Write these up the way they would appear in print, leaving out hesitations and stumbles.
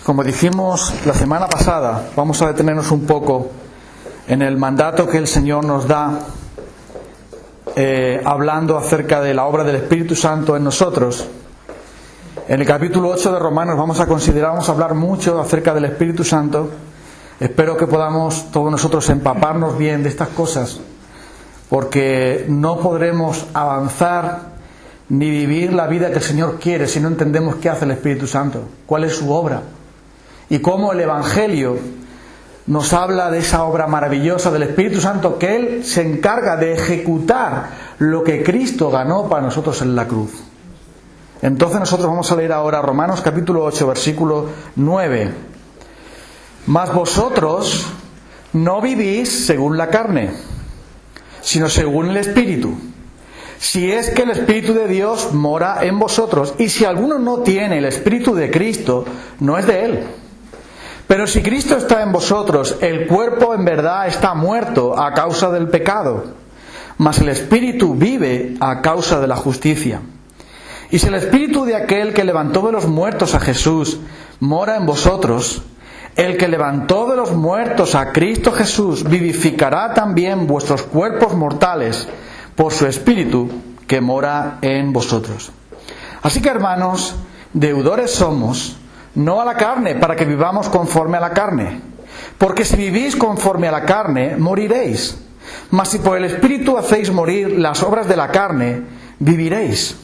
Como dijimos la semana pasada, vamos a detenernos un poco en el mandato que el Señor nos da, hablando acerca de la obra del Espíritu Santo en nosotros. En el capítulo 8 de Romanos vamos a hablar mucho acerca del Espíritu Santo. Espero que podamos todos nosotros empaparnos bien de estas cosas, porque no podremos avanzar ni vivir la vida que el Señor quiere si no entendemos qué hace el Espíritu Santo, cuál es su obra, y cómo el Evangelio nos habla de esa obra maravillosa del Espíritu Santo, que Él se encarga de ejecutar lo que Cristo ganó para nosotros en la cruz. Entonces nosotros vamos a leer ahora Romanos capítulo 8, versículo 9. Mas vosotros no vivís según la carne, sino según el Espíritu, si es que el Espíritu de Dios mora en vosotros. Y si alguno no tiene el Espíritu de Cristo, no es de Él. Pero si Cristo está en vosotros, el cuerpo en verdad está muerto a causa del pecado, mas el Espíritu vive a causa de la justicia. Y si el Espíritu de aquel que levantó de los muertos a Jesús mora en vosotros, el que levantó de los muertos a Cristo Jesús vivificará también vuestros cuerpos mortales por su Espíritu que mora en vosotros. Así que, hermanos, deudores somos, no a la carne, para que vivamos conforme a la carne. Porque si vivís conforme a la carne, moriréis. Mas si por el Espíritu hacéis morir las obras de la carne, viviréis.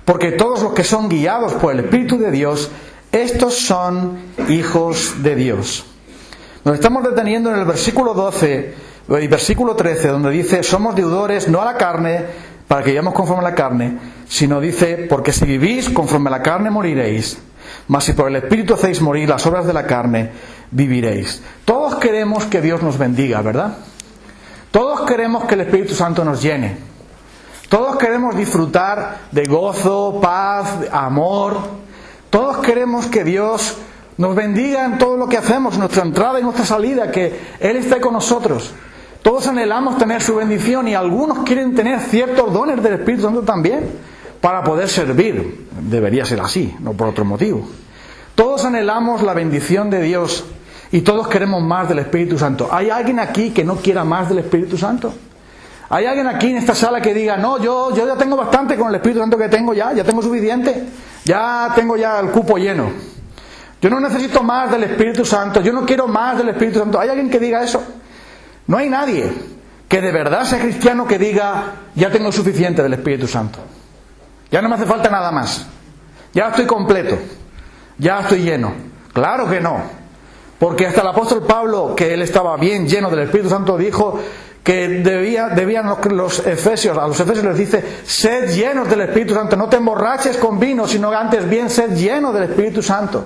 Porque todos los que son guiados por el Espíritu de Dios, estos son hijos de Dios. Nos estamos deteniendo en el versículo 12 y versículo 13, donde dice: somos deudores no a la carne, para que vivamos conforme a la carne, sino dice: porque si vivís conforme a la carne moriréis, mas si por el Espíritu hacéis morir las obras de la carne, viviréis. Todos queremos que Dios nos bendiga, ¿verdad? Todos queremos que el Espíritu Santo nos llene. Todos queremos disfrutar de gozo, paz, amor. Todos queremos que Dios nos bendiga en todo lo que hacemos, nuestra entrada y nuestra salida, que Él esté con nosotros. Todos anhelamos tener su bendición, y algunos quieren tener ciertos dones del Espíritu Santo también para poder servir. Debería ser así, no por otro motivo. Todos anhelamos la bendición de Dios y todos queremos más del Espíritu Santo. ¿Hay alguien aquí que no quiera más del Espíritu Santo? ¿Hay alguien aquí en esta sala que diga: no, yo ya tengo bastante con el Espíritu Santo que tengo, ya tengo suficiente, ya tengo ya el cupo lleno, yo no necesito más del Espíritu Santo, yo no quiero más del Espíritu Santo? ¿Hay alguien que diga eso? No hay nadie que de verdad sea cristiano que diga: ya tengo suficiente del Espíritu Santo, ya no me hace falta nada más, ya estoy completo, ya estoy lleno. Claro que no, porque hasta el apóstol Pablo, que él estaba bien lleno del Espíritu Santo, dijo que debían a los efesios les dice: sed llenos del Espíritu Santo, no te emborraches con vino, sino antes bien sed llenos del Espíritu Santo.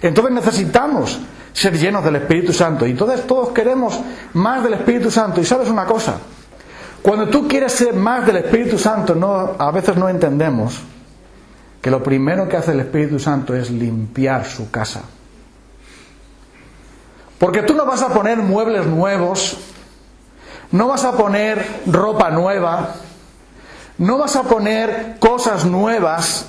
Entonces necesitamos ser llenos del Espíritu Santo, y entonces todos queremos más del Espíritu Santo. Y sabes una cosa, cuando tú quieres ser más del Espíritu Santo, a veces no entendemos que lo primero que hace el Espíritu Santo es limpiar su casa. Porque tú no vas a poner muebles nuevos, no vas a poner ropa nueva, no vas a poner cosas nuevas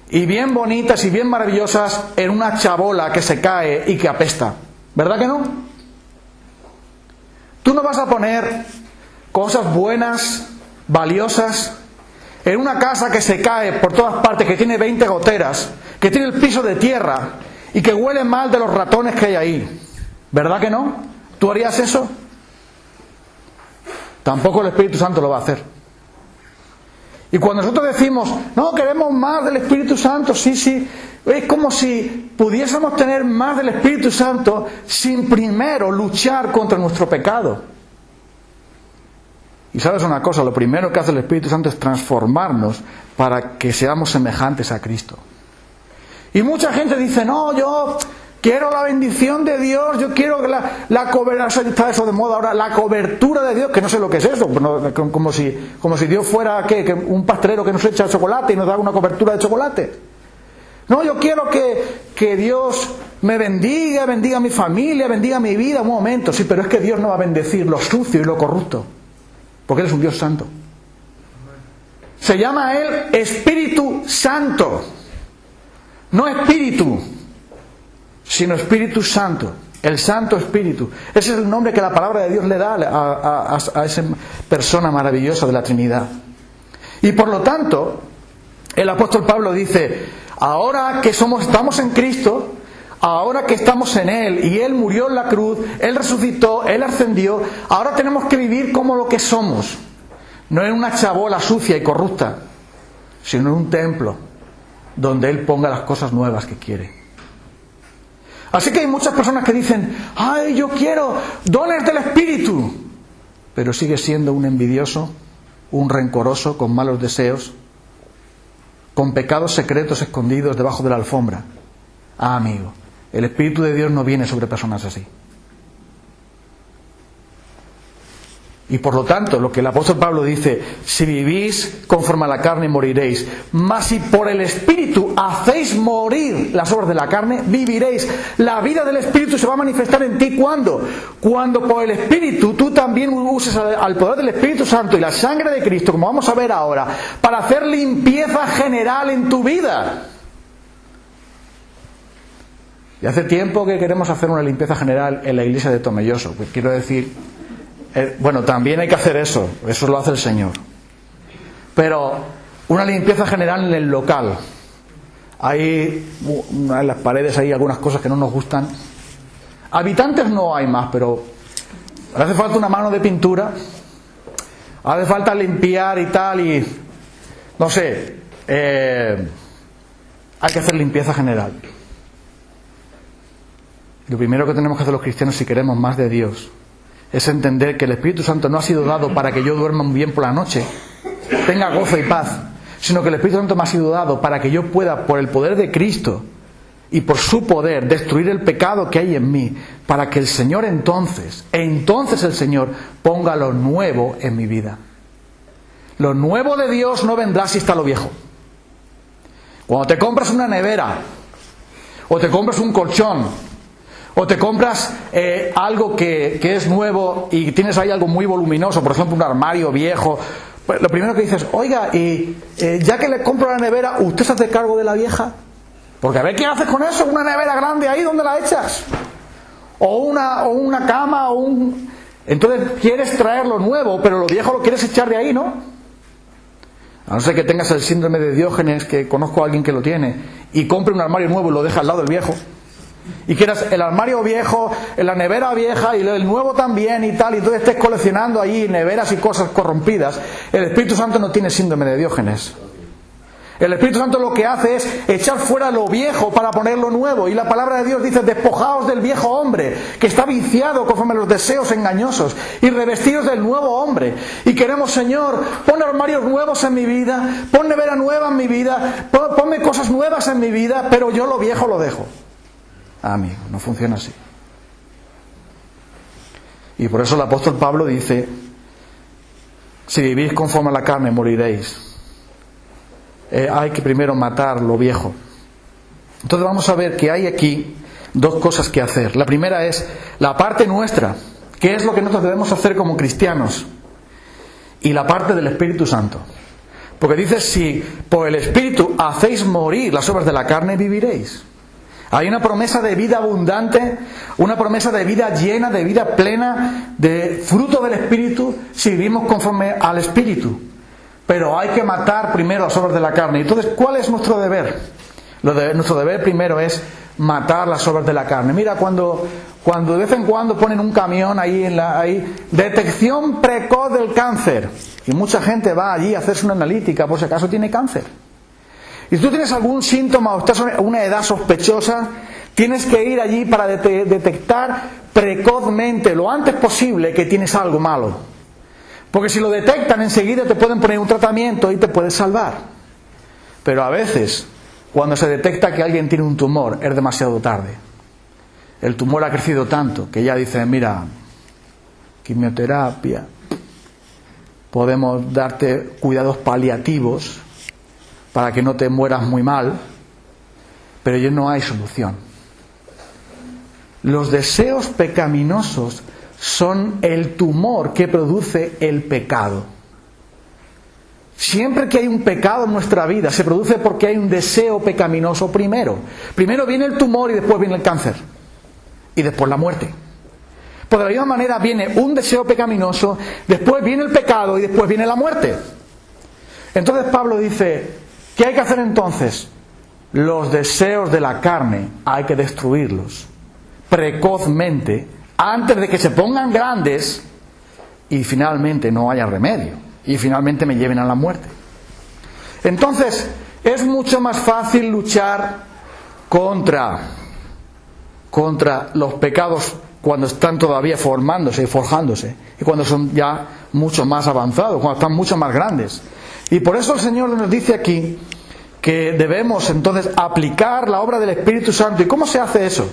y bien bonitas y bien maravillosas en una chabola que se cae y que apesta. ¿Verdad que no? Tú no vas a poner cosas buenas, valiosas, en una casa que se cae por todas partes, que tiene 20 goteras, que tiene el piso de tierra y que huele mal de los ratones que hay ahí. ¿Verdad que no? ¿Tú harías eso? Tampoco el Espíritu Santo lo va a hacer. Y cuando nosotros decimos: no, queremos más del Espíritu Santo, sí, es como si pudiésemos tener más del Espíritu Santo sin primero luchar contra nuestro pecado. Y sabes una cosa, lo primero que hace el Espíritu Santo es transformarnos para que seamos semejantes a Cristo. Y mucha gente dice: no, yo quiero la bendición de Dios, yo quiero la cobertura, está eso de moda ahora, la cobertura de Dios, que no sé lo que es eso, como si Dios fuera que un pastelero que nos echa chocolate y nos da una cobertura de chocolate. No, yo quiero que Dios me bendiga a mi familia, bendiga mi vida. Un momento, sí, pero es que Dios no va a bendecir lo sucio y lo corrupto, porque Él es un Dios santo. Se llama a Él Espíritu Santo, no Espíritu. sino Espíritu Santo, el Santo Espíritu. Ese es el nombre que la palabra de Dios le da a esa persona maravillosa de la Trinidad. Y por lo tanto, el apóstol Pablo dice, ahora que estamos en Cristo, ahora que estamos en Él y Él murió en la cruz, Él resucitó, Él ascendió, ahora tenemos que vivir como lo que somos, no en una chabola sucia y corrupta, sino en un templo donde Él ponga las cosas nuevas que quiere. Así que hay muchas personas que dicen, ¡ay, yo quiero dones del Espíritu! Pero sigue siendo un envidioso, un rencoroso, con malos deseos, con pecados secretos escondidos debajo de la alfombra. Ah, amigo, el Espíritu de Dios no viene sobre personas así. Y por lo tanto, lo que el apóstol Pablo dice, si vivís conforme a la carne moriréis, mas si por el Espíritu hacéis morir las obras de la carne, viviréis. La vida del Espíritu se va a manifestar en ti, ¿cuándo? Cuando por el Espíritu tú también uses al poder del Espíritu Santo y la sangre de Cristo, como vamos a ver ahora, para hacer limpieza general en tu vida. Y hace tiempo que queremos hacer una limpieza general en la iglesia de Tomelloso. Pues quiero decir, bueno, también hay que hacer eso lo hace el Señor. Pero una limpieza general en el local. Hay en las paredes hay algunas cosas que no nos gustan. Habitantes no hay más, pero hace falta una mano de pintura, hace falta limpiar y tal, y no sé, hay que hacer limpieza general. Lo primero que tenemos que hacer los cristianos, si queremos más de Dios, es entender que el Espíritu Santo no ha sido dado para que yo duerma muy bien por la noche, tenga gozo y paz, sino que el Espíritu Santo me ha sido dado para que yo pueda, por el poder de Cristo y por su poder, destruir el pecado que hay en mí, para que el Señor entonces el Señor ponga lo nuevo en mi vida. Lo nuevo de Dios no vendrá si está lo viejo. Cuando te compras una nevera, o te compras un colchón, o te compras algo que es nuevo y tienes ahí algo muy voluminoso, por ejemplo un armario viejo, pues lo primero que dices, oiga, ya que le compro la nevera, ¿usted se hace cargo de la vieja? Porque a ver qué haces con eso, una nevera grande ahí, ¿dónde la echas? O una cama, Entonces quieres traer lo nuevo, pero lo viejo lo quieres echar de ahí, ¿no? A no ser que tengas el síndrome de Diógenes, que conozco a alguien que lo tiene, y compre un armario nuevo y lo deja al lado del viejo. Y quieras el armario viejo, la nevera vieja y el nuevo también y tal, y tú estés coleccionando ahí neveras y cosas corrompidas. El Espíritu Santo no tiene síndrome de Diógenes. El Espíritu Santo lo que hace es echar fuera lo viejo para poner lo nuevo. Y la palabra de Dios dice, despojaos del viejo hombre, que está viciado conforme a los deseos engañosos, y revestidos del nuevo hombre. Y queremos, Señor, pon armarios nuevos en mi vida, pon nevera nueva en mi vida, ponme cosas nuevas en mi vida, pero yo lo viejo lo dejo. Amigo, no funciona así. Y por eso el apóstol Pablo dice, si vivís conforme a la carne moriréis. Hay que primero matar lo viejo. Entonces vamos a ver que hay aquí dos cosas que hacer. La primera es la parte nuestra, que es lo que nosotros debemos hacer como cristianos, y la parte del Espíritu Santo. Porque dice, si por el Espíritu hacéis morir las obras de la carne, viviréis. Hay una promesa de vida abundante, una promesa de vida llena, de vida plena, de fruto del Espíritu, si vivimos conforme al Espíritu. Pero hay que matar primero las obras de la carne. Entonces, ¿cuál es nuestro deber? Nuestro deber primero es matar las obras de la carne. Mira, cuando de vez en cuando ponen un camión ahí, detección precoz del cáncer, y mucha gente va allí a hacerse una analítica por si acaso tiene cáncer. Y si tú tienes algún síntoma o estás en una edad sospechosa, tienes que ir allí para detectar precozmente, lo antes posible, que tienes algo malo. Porque si lo detectan enseguida te pueden poner un tratamiento y te puedes salvar. Pero a veces, cuando se detecta que alguien tiene un tumor, es demasiado tarde. El tumor ha crecido tanto que ya dicen, mira, quimioterapia, podemos darte cuidados paliativos para que no te mueras muy mal, pero ya no hay solución. Los deseos pecaminosos son el tumor que produce el pecado. Siempre que hay un pecado en nuestra vida, se produce porque hay un deseo pecaminoso primero. Primero viene el tumor y después viene el cáncer. Y después la muerte. Pues de la misma manera viene un deseo pecaminoso, después viene el pecado y después viene la muerte. Entonces Pablo dice, ¿qué hay que hacer entonces? Los deseos de la carne hay que destruirlos precozmente, antes de que se pongan grandes y finalmente no haya remedio. Y finalmente me lleven a la muerte. Entonces, es mucho más fácil luchar contra los pecados cuando están todavía formándose y forjándose, y cuando son ya mucho más avanzados, cuando están mucho más grandes. Y por eso el Señor nos dice aquí que debemos entonces aplicar la obra del Espíritu Santo. ¿Y cómo se hace eso?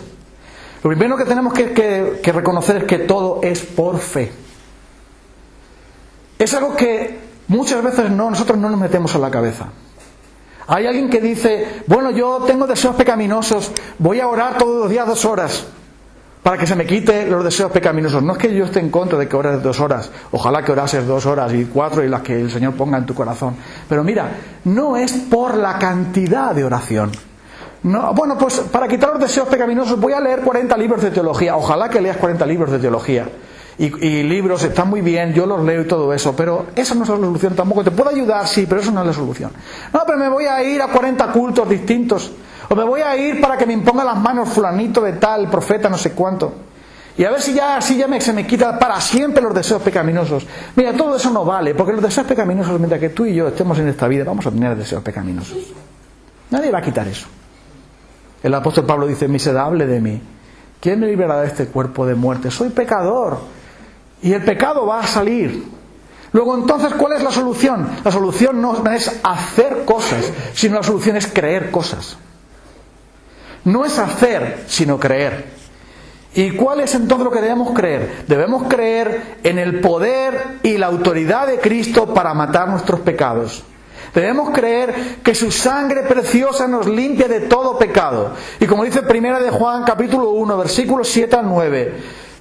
Lo primero que tenemos que reconocer es que todo es por fe. Es algo que muchas veces nosotros no nos metemos en la cabeza. Hay alguien que dice, bueno, yo tengo deseos pecaminosos, voy a orar todos los días 2 horas para que se me quite los deseos pecaminosos. No es que yo esté en contra de que ores 2 horas, ojalá que orases 2 horas y 4 y las que el Señor ponga en tu corazón. Pero mira, no es por la cantidad de oración. No, bueno, pues para quitar los deseos pecaminosos voy a leer 40 libros de teología, ojalá que leas 40 libros de teología. Y libros están muy bien, yo los leo y todo eso, pero esa no es la solución tampoco. Te puedo ayudar, sí, pero eso no es la solución. No, pero me voy a ir a 40 cultos distintos, o me voy a ir para que me imponga las manos fulanito de tal, profeta no sé cuánto, y a ver si ya así se me quita para siempre los deseos pecaminosos. Mira, todo eso no vale, porque los deseos pecaminosos, mientras que tú y yo estemos en esta vida, vamos a tener deseos pecaminosos. Nadie va a quitar eso. El apóstol Pablo dice, miserable de mí, ¿quién me librará de este cuerpo de muerte? Soy pecador. Y el pecado va a salir. Luego entonces, ¿cuál es la solución? La solución no es hacer cosas, sino la solución es creer cosas. No es hacer, sino creer. ¿Y cuál es entonces lo que debemos creer? Debemos creer en el poder y la autoridad de Cristo para matar nuestros pecados. Debemos creer que su sangre preciosa nos limpia de todo pecado. Y como dice 1 de Juan capítulo 1, versículos 7 al 9,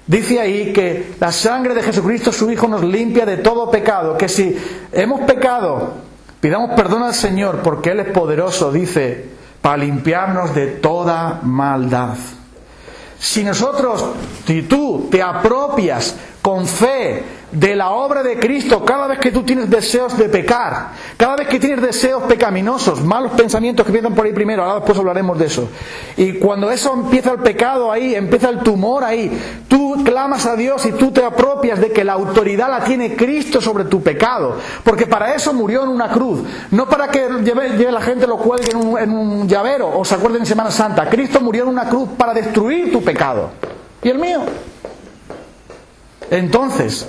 dice ahí que la sangre de Jesucristo, su Hijo, nos limpia de todo pecado. Que si hemos pecado, pidamos perdón al Señor, porque Él es poderoso, dice, para limpiarnos de toda maldad. Si tú te apropias con fe de la obra de Cristo, cada vez que tú tienes deseos de pecar, cada vez que tienes deseos pecaminosos, malos pensamientos que empiezan por ahí primero, ahora después hablaremos de eso, y cuando eso empieza el pecado ahí, empieza el tumor ahí, tú clamas a Dios y tú te apropias de que la autoridad la tiene Cristo sobre tu pecado, porque para eso murió en una cruz, no para que lleve la gente lo cuelgue en un llavero o se acuerden en Semana Santa. Cristo murió en una cruz para destruir tu pecado y el mío. Entonces,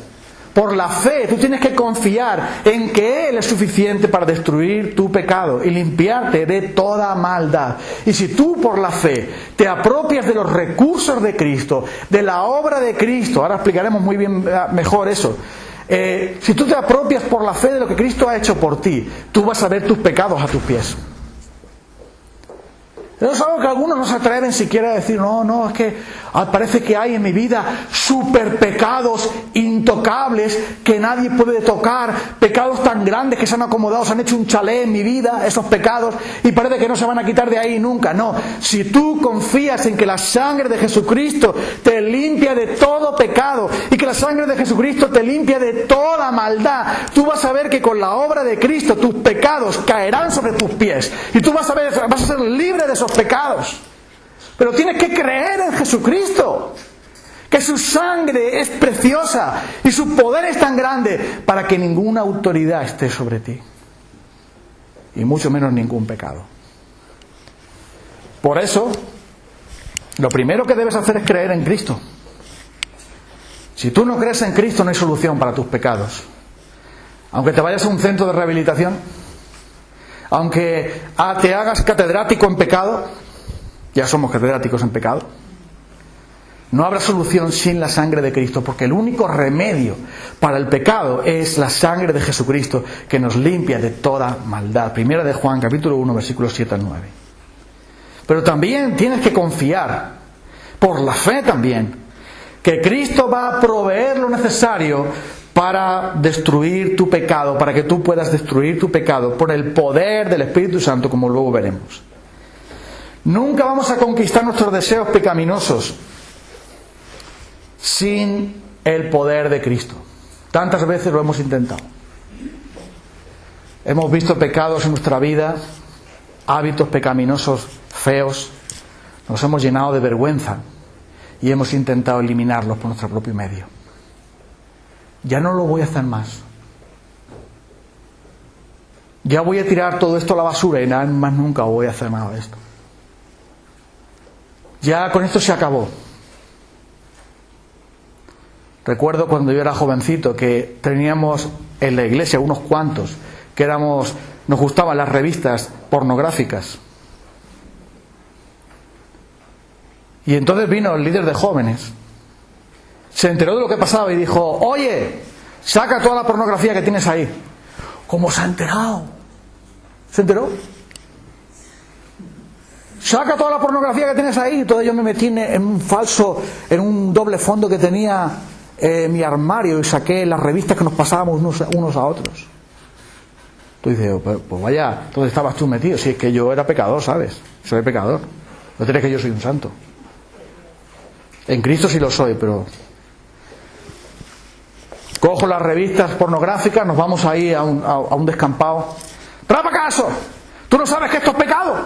por la fe, tú tienes que confiar en que Él es suficiente para destruir tu pecado y limpiarte de toda maldad. Y si tú por la fe te apropias de los recursos de Cristo, de la obra de Cristo, ahora explicaremos muy bien mejor eso, si tú te apropias por la fe de lo que Cristo ha hecho por ti, tú vas a ver tus pecados a tus pies. Eso es algo que algunos no se atreven siquiera a decir, no, es que parece que hay en mi vida super pecados intocables que nadie puede tocar, pecados tan grandes que se han acomodado, se han hecho un chalet en mi vida, esos pecados, y parece que no se van a quitar de ahí nunca. No, si tú confías en que la sangre de Jesucristo te limpia de todo pecado y que la sangre de Jesucristo te limpia de toda maldad, tú vas a ver que con la obra de Cristo tus pecados caerán sobre tus pies y tú vas a ser libre de esos pecados. Pero tienes que creer en Jesucristo, que su sangre es preciosa y su poder es tan grande para que ninguna autoridad esté sobre ti y mucho menos ningún pecado. Por eso, lo primero que debes hacer es creer en Cristo. Si tú no crees en Cristo, no hay solución para tus pecados. Aunque te vayas a un centro de rehabilitación, aunque te hagas catedrático en pecado, ya somos catedráticos en pecado, no habrá solución sin la sangre de Cristo, porque el único remedio para el pecado es la sangre de Jesucristo, que nos limpia de toda maldad. 1 de Juan, capítulo 1, versículos 7 al 9. Pero también tienes que confiar, por la fe también, que Cristo va a proveer lo necesario para destruir tu pecado, para que tú puedas destruir tu pecado por el poder del Espíritu Santo, como luego veremos. Nunca vamos a conquistar nuestros deseos pecaminosos sin el poder de Cristo. Tantas veces lo hemos intentado. Hemos visto pecados en nuestra vida, hábitos pecaminosos feos, nos hemos llenado de vergüenza y hemos intentado eliminarlos por nuestro propio medio. Ya no lo voy a hacer más. Ya voy a tirar todo esto a la basura y nada más nunca voy a hacer nada de esto. Ya con esto se acabó. Recuerdo cuando yo era jovencito que teníamos en la iglesia unos cuantos que nos gustaban las revistas pornográficas. Y entonces vino el líder de jóvenes, se enteró de lo que pasaba y dijo: oye, saca toda la pornografía que tienes ahí. ¿Cómo se ha enterado? ¿Se enteró? Saca toda la pornografía que tienes ahí. Entonces yo me metí en un doble fondo que tenía mi armario y saqué las revistas que nos pasábamos unos a otros. Tú dices: pues vaya, ¿dónde estabas tú metido? Si es que yo era pecador, ¿sabes? Soy pecador. No crees que yo soy un santo. En Cristo sí lo soy, pero cojo las revistas pornográficas, nos vamos ahí a un descampado. ¿Pero acaso? ¿Tú no sabes que esto es pecado?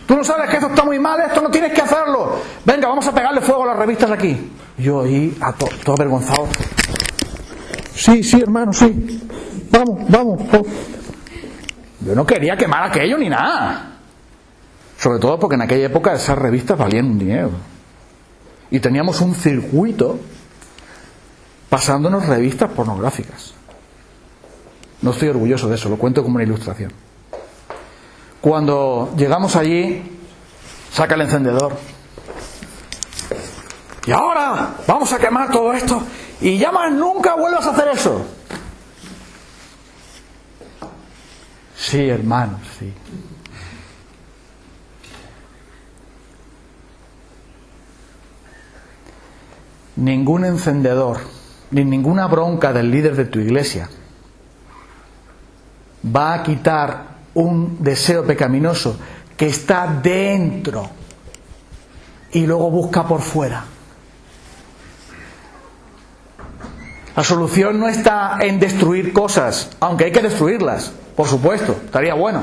¿Tú no sabes que esto está muy mal? Esto no tienes que hacerlo. Venga, vamos a pegarle fuego a las revistas aquí. Yo ahí, todo avergonzado. Sí, hermano, sí. Vamos. Yo no quería quemar aquello ni nada. Sobre todo porque en aquella época esas revistas valían un dinero. Y teníamos un circuito pasándonos revistas pornográficas. No estoy orgulloso de eso, lo cuento como una ilustración. Cuando llegamos allí, saca el encendedor. Y ahora vamos a quemar todo esto y ya más nunca vuelvas a hacer eso. Sí, hermanos, sí. Ningún encendedor, ni ninguna bronca del líder de tu iglesia va a quitar un deseo pecaminoso que está dentro y luego busca por fuera. La solución no está en destruir cosas, aunque hay que destruirlas, por supuesto, estaría bueno.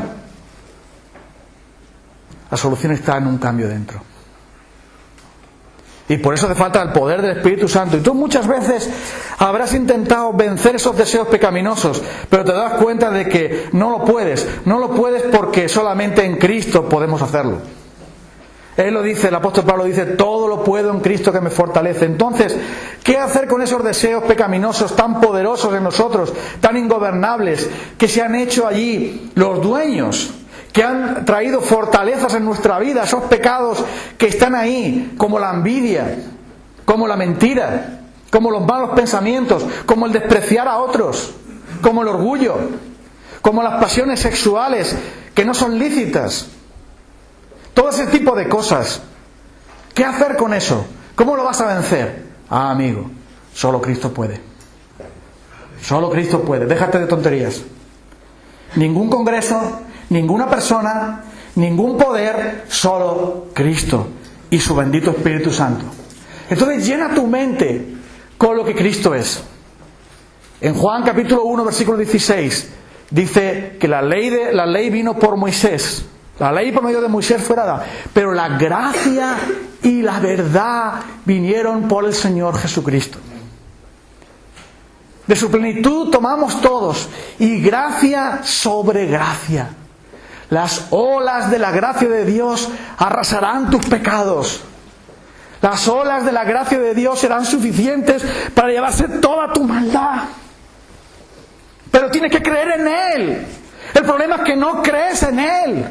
La solución está en un cambio dentro. Y por eso hace falta el poder del Espíritu Santo. Y tú muchas veces habrás intentado vencer esos deseos pecaminosos, pero te das cuenta de que no lo puedes. No lo puedes porque solamente en Cristo podemos hacerlo. Él lo dice, el apóstol Pablo dice: todo lo puedo en Cristo que me fortalece. Entonces, ¿qué hacer con esos deseos pecaminosos tan poderosos en nosotros, tan ingobernables, que se han hecho allí los dueños, que han traído fortalezas en nuestra vida, esos pecados que están ahí, como la envidia, como la mentira, como los malos pensamientos, como el despreciar a otros, como el orgullo, como las pasiones sexuales que no son lícitas? Todo ese tipo de cosas. ¿Qué hacer con eso? ¿Cómo lo vas a vencer? Ah, amigo, solo Cristo puede. Solo Cristo puede. Déjate de tonterías. Ningún congreso, ninguna persona, ningún poder, solo Cristo y su bendito Espíritu Santo. Entonces llena tu mente con lo que Cristo es. En Juan capítulo 1 versículo 16 dice que la ley vino por Moisés. La ley por medio de Moisés fue dada, pero la gracia y la verdad vinieron por el Señor Jesucristo. De su plenitud tomamos todos, y gracia sobre gracia. Las olas de la gracia de Dios arrasarán tus pecados. Las olas de la gracia de Dios serán suficientes para llevarse toda tu maldad. Pero tienes que creer en Él. El problema es que no crees en Él.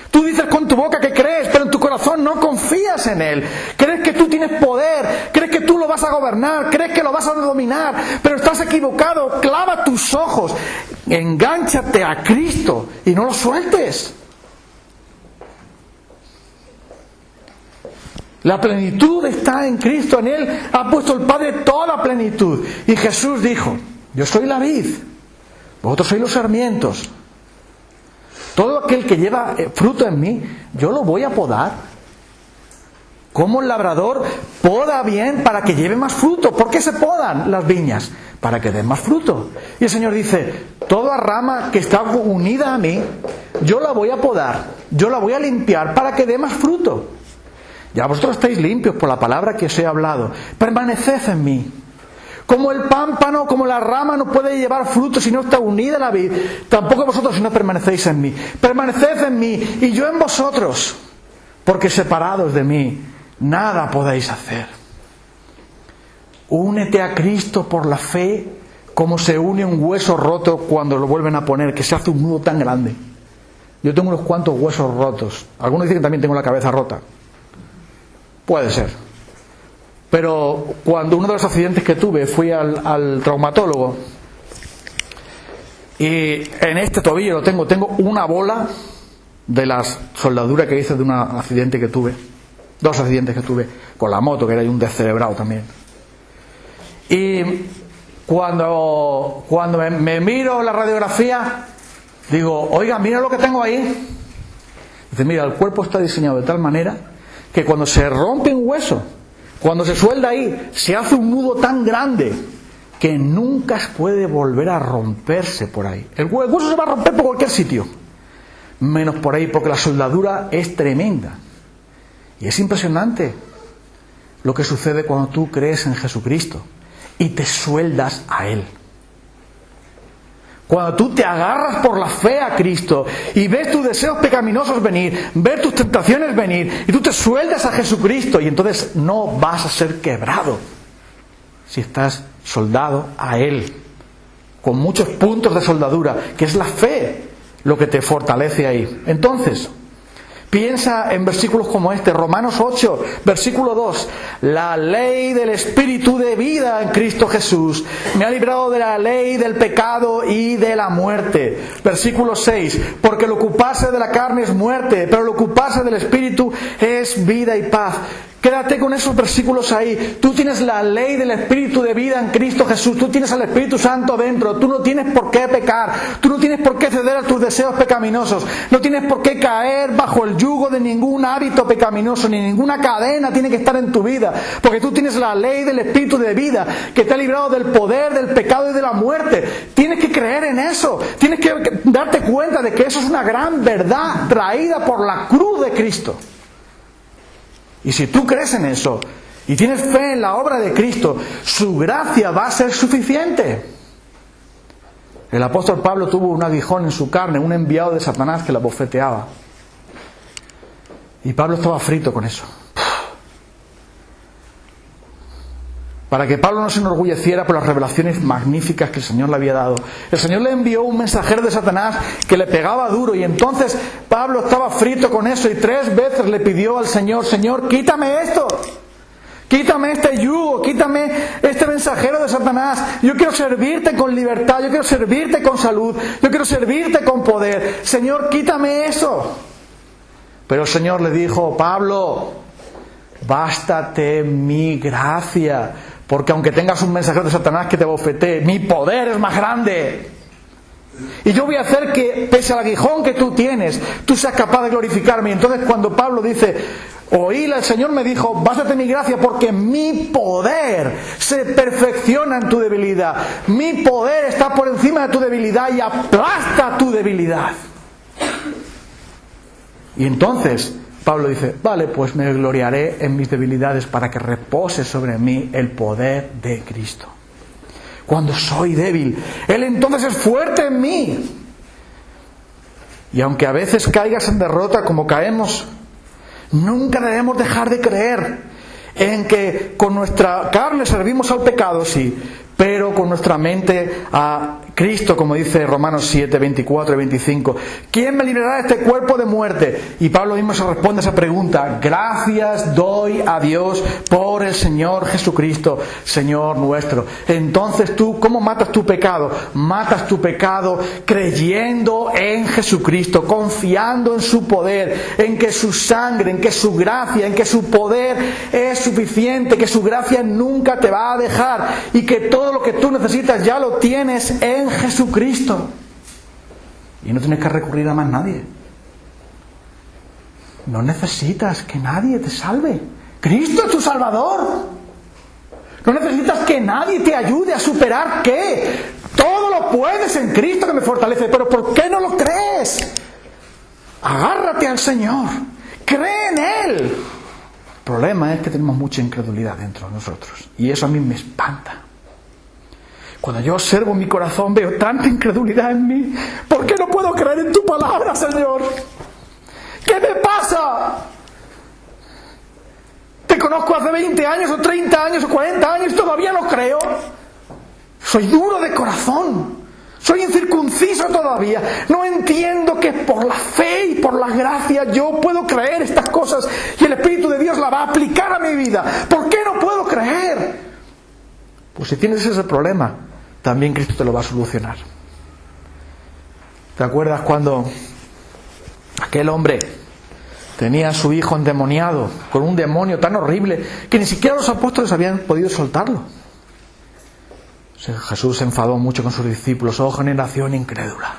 Tú dices con tu boca que crees, pero en tu corazón no confías en Él. Crees que tú tienes poder, crees que tú lo vas a gobernar, crees que lo vas a dominar, pero estás equivocado. Clava tus ojos, engánchate a Cristo y no lo sueltes. La plenitud está en Cristo, en Él ha puesto el Padre toda plenitud. Y Jesús dijo: yo soy la vid, vosotros sois los sarmientos. Todo aquel que lleva fruto en mí, yo lo voy a podar. Como el labrador poda bien para que lleve más fruto. ¿Por qué se podan las viñas? Para que den más fruto. Y el Señor dice: toda rama que está unida a mí, yo la voy a podar, yo la voy a limpiar para que dé más fruto. Ya vosotros estáis limpios por la palabra que os he hablado. Permaneced en mí. Como el pámpano, como la rama no puede llevar fruto si no está unida a la vid, tampoco vosotros si no permanecéis en mí. Permaneced en mí y yo en vosotros, porque separados de mí nada podéis hacer. Únete a Cristo por la fe, como se une un hueso roto cuando lo vuelven a poner, que se hace un nudo tan grande. Yo tengo unos cuantos huesos rotos. Algunos dicen que también tengo la cabeza rota. Puede ser. Pero cuando uno de los accidentes que tuve, fui al traumatólogo, y en este tobillo tengo una bola de las soldaduras que hice de un accidente que tuve, 2 accidentes que tuve con la moto, que era un descerebrado también. Y cuando me miro la radiografía, digo: oiga, mira lo que tengo ahí. Dice: mira, el cuerpo está diseñado de tal manera que cuando se rompe un hueso, cuando se suelda ahí, se hace un nudo tan grande que nunca puede volver a romperse por ahí. El hueso se va a romper por cualquier sitio, menos por ahí, porque la soldadura es tremenda. Y es impresionante lo que sucede cuando tú crees en Jesucristo y te sueldas a Él. Cuando tú te agarras por la fe a Cristo y ves tus deseos pecaminosos venir, ves tus tentaciones venir, y tú te sueldas a Jesucristo, y entonces no vas a ser quebrado si estás soldado a Él, con muchos puntos de soldadura, que es la fe lo que te fortalece ahí. Entonces, piensa en versículos como este, Romanos 8, versículo 2. La ley del Espíritu de vida en Cristo Jesús me ha librado de la ley del pecado y de la muerte. Versículo 6. Porque el ocuparse de la carne es muerte, pero el ocuparse del Espíritu es vida y paz. Quédate con esos versículos ahí. Tú tienes la ley del Espíritu de vida en Cristo Jesús. Tú tienes al Espíritu Santo dentro. Tú no tienes por qué pecar. Tú no tienes por qué ceder a tus deseos pecaminosos. No tienes por qué caer bajo el yugo de ningún hábito pecaminoso, ni ninguna cadena tiene que estar en tu vida. Porque tú tienes la ley del Espíritu de vida que te ha librado del poder, del pecado y de la muerte. Tienes que creer en eso. Tienes que darte cuenta de que eso es una gran verdad traída por la cruz de Cristo. Y si tú crees en eso y tienes fe en la obra de Cristo, su gracia va a ser suficiente. El apóstol Pablo tuvo un aguijón en su carne, un enviado de Satanás que la bofeteaba. Y Pablo estaba frito con eso. Para que Pablo no se enorgulleciera por las revelaciones magníficas que el Señor le había dado, el Señor le envió un mensajero de Satanás que le pegaba duro, y entonces Pablo estaba frito con eso, y 3 veces le pidió al Señor: Señor, quítame esto, quítame este yugo, quítame este mensajero de Satanás. Yo quiero servirte con libertad, yo quiero servirte con salud, yo quiero servirte con poder. Señor, quítame eso. Pero el Señor le dijo: Pablo, bástate mi gracia, porque aunque tengas un mensajero de Satanás que te bofetee, mi poder es más grande. Y yo voy a hacer que, pese al aguijón que tú tienes, tú seas capaz de glorificarme. Y entonces cuando Pablo dice: oíla, el Señor me dijo: bástate mi gracia, porque mi poder se perfecciona en tu debilidad. Mi poder está por encima de tu debilidad y aplasta tu debilidad. Y entonces Pablo dice: vale, pues me gloriaré en mis debilidades para que repose sobre mí el poder de Cristo. Cuando soy débil, Él entonces es fuerte en mí. Y aunque a veces caigas en derrota como caemos, nunca debemos dejar de creer en que con nuestra carne servimos al pecado, sí, pero con nuestra mente Cristo, como dice Romanos 7, 24 y 25, ¿quién me librará de este cuerpo de muerte? Y Pablo mismo se responde a esa pregunta: gracias doy a Dios por el Señor Jesucristo, Señor nuestro. Entonces tú, ¿cómo matas tu pecado? Matas tu pecado creyendo en Jesucristo, confiando en su poder, en que su sangre, en que su gracia, en que su poder es suficiente, que su gracia nunca te va a dejar y que todo lo que tú necesitas ya lo tienes en Jesucristo. Y no tienes que recurrir a más nadie. No necesitas que nadie te salve. Cristo es tu Salvador. No necesitas que nadie te ayude a superar ¿qué? Todo lo puedes en Cristo que me fortalece. Pero ¿por qué no lo crees? Agárrate al Señor. Cree en Él. El problema es que tenemos mucha incredulidad dentro de nosotros. Y eso a mí me espanta. Cuando yo observo mi corazón, veo tanta incredulidad en mí. ¿Por qué no puedo creer en tu palabra, Señor? ¿Qué me pasa? Te conozco hace 20 años, o 30 años, o 40 años, y todavía no creo. Soy duro de corazón. Soy incircunciso todavía. No entiendo que por la fe y por la gracia yo puedo creer estas cosas y el Espíritu de Dios la va a aplicar a mi vida. ¿Por qué no puedo creer? Pues si tienes ese problema, también Cristo te lo va a solucionar. ¿Te acuerdas cuando aquel hombre tenía a su hijo endemoniado con un demonio tan horrible que ni siquiera los apóstoles habían podido soltarlo? Jesús se enfadó mucho con sus discípulos. Oh, generación incrédula,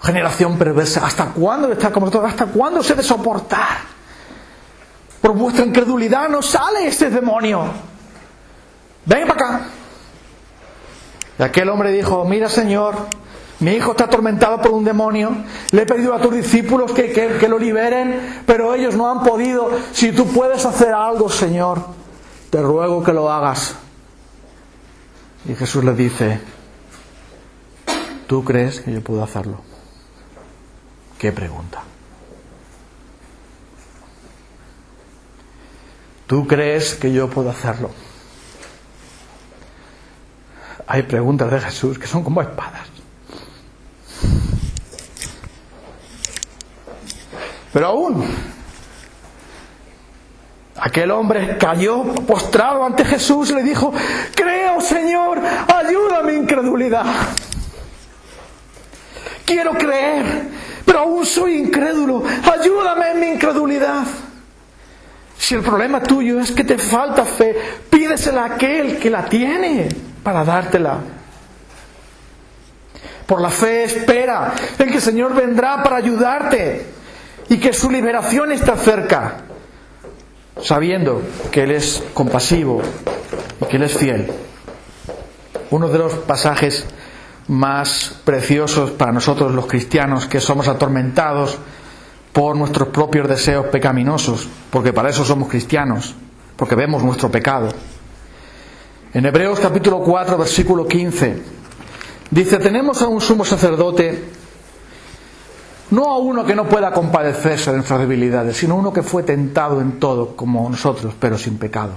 generación perversa, ¿hasta cuándo está como todo? ¿Hasta cuándo se ha de soportar? Por vuestra incredulidad no sale este demonio. Ven para acá. Y aquel hombre dijo: mira, Señor, mi hijo está atormentado por un demonio. Le he pedido a tus discípulos que lo liberen, pero ellos no han podido. Si tú puedes hacer algo, Señor, te ruego que lo hagas. Y Jesús le dice: ¿tú crees que yo puedo hacerlo? ¿Qué pregunta? ¿Tú crees que yo puedo hacerlo? Hay preguntas de Jesús que son como espadas. Pero aún, aquel hombre cayó postrado ante Jesús y le dijo: creo, Señor, ayuda a mi incredulidad. Quiero creer, pero aún soy incrédulo. Ayúdame en mi incredulidad. Si el problema tuyo es que te falta fe, pídesela a aquel que la tiene para dártela. Por la fe espera en que el Señor vendrá para ayudarte y que su liberación está cerca, sabiendo que Él es compasivo y que Él es fiel. Uno de los pasajes más preciosos para nosotros los cristianos, que somos atormentados por nuestros propios deseos pecaminosos, porque para eso somos cristianos, porque vemos nuestro pecado. En Hebreos capítulo 4, versículo 15, dice: tenemos a un sumo sacerdote, no a uno que no pueda compadecerse de nuestras debilidades, sino uno que fue tentado en todo como nosotros, pero sin pecado.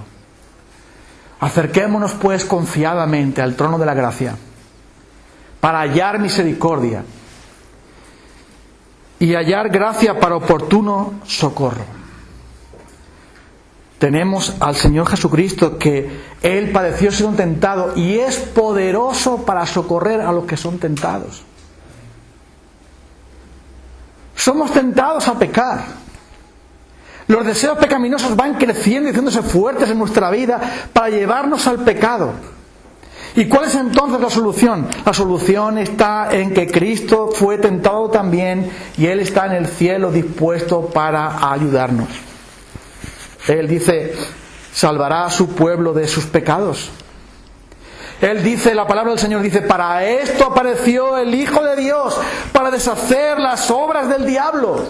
Acerquémonos pues confiadamente al trono de la gracia, para hallar misericordia y hallar gracia para oportuno socorro. Tenemos al Señor Jesucristo, que Él padeció siendo tentado y es poderoso para socorrer a los que son tentados. Somos tentados a pecar. Los deseos pecaminosos van creciendo y haciéndose fuertes en nuestra vida para llevarnos al pecado. ¿Y cuál es entonces la solución? La solución está en que Cristo fue tentado también y Él está en el cielo dispuesto para ayudarnos. Él dice: salvará a su pueblo de sus pecados. Él dice, la palabra del Señor dice: para esto apareció el Hijo de Dios, para deshacer las obras del diablo.